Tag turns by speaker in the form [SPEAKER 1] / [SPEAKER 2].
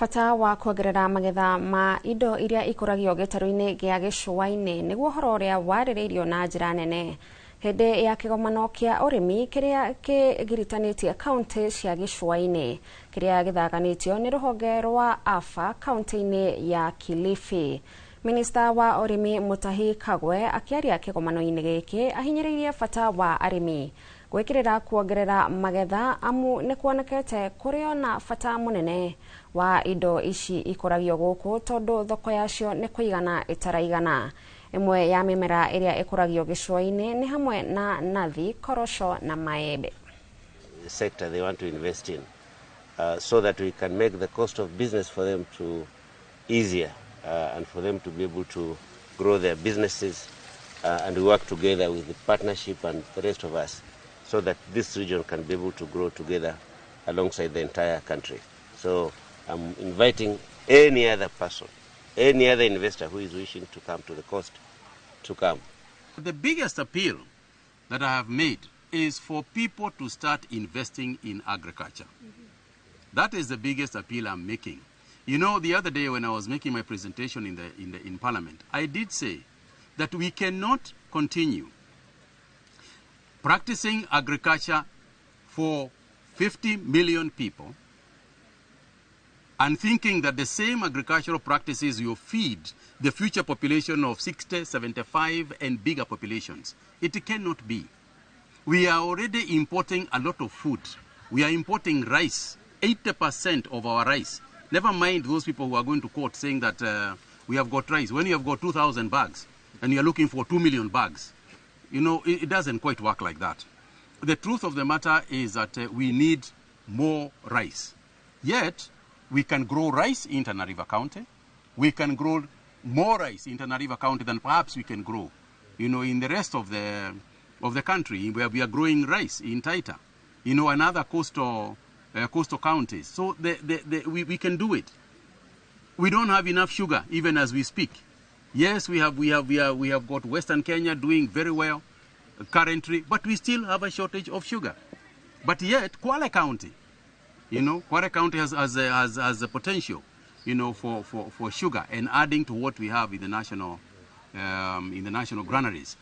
[SPEAKER 1] Bata wa kuongerera magetha ma indo iria ikuragio gĩtarũ-inĩ gĩa gĩcũa-inĩ nĩguo ũhoro ũrĩa warĩrĩirio na njĩra nene hĩndĩ ya kĩgomano kĩa ũrĩmi kĩrĩa kĩgiritanĩtie kaunti cia gĩcũa-inĩ kĩrĩa gĩthaganĩtio nĩ rũhonge rwa AFA kaunti-inĩ ya Kilifi. Mĩnĩsta wa ũrĩmi Mutahi Kagwe akĩaria kĩgomano-inĩ gĩkĩ ahinyĩrĩirie bata wa arĩmi gwĩkĩrĩra kuongerera magetha amu nĩ kuonekete kũrĩ na bata mũnene wa indo ici ikuragio gũkũ tondũ thoko yacio nĩ kũigana ĩtaraigana. Ĩmwe ya mĩmera ĩrĩa ĩkuragio gĩcũa-inĩ nĩ hamwe na nathi, korosho na maembe.
[SPEAKER 2] The sector they want to invest in so that we can make the cost of business for them to easier and for them to be able to grow their businesses and work together with the partnership and the rest of us so that this region can be able to grow together alongside the entire country. So I'm inviting any other person, any other investor who is wishing to come to the coast to come.
[SPEAKER 3] The biggest appeal that I have made is for people to start investing in agriculture. That is the biggest appeal I'm making. You know, the other day when I was making my presentation in Parliament, I did say that we cannot continue practicing agriculture for 50 million people and thinking that the same agricultural practices will feed the future population of 60, 75 and bigger populations. It cannot be. We are already importing a lot of food. We are importing rice, 80% of our rice. Never mind those people who are going to court saying that we have got rice. When you have got 2,000 bags and you are looking for 2 million bags, you know, it doesn't quite work like that. The truth of the matter is that we need more rice. Yet, we can grow rice in Tana River County. We can grow more rice in Tana River County than perhaps we can grow, you know, in the rest of the country where we are growing rice in Taita, you know, and other coastal counties. So we can do it. We don't have enough sugar even as we speak. Yes, we have got Western Kenya doing very well currently, but we still have a shortage of sugar. But yet, Kwale County, you know, Kwale County has the potential, you know, for sugar and adding to what we have in the national granaries.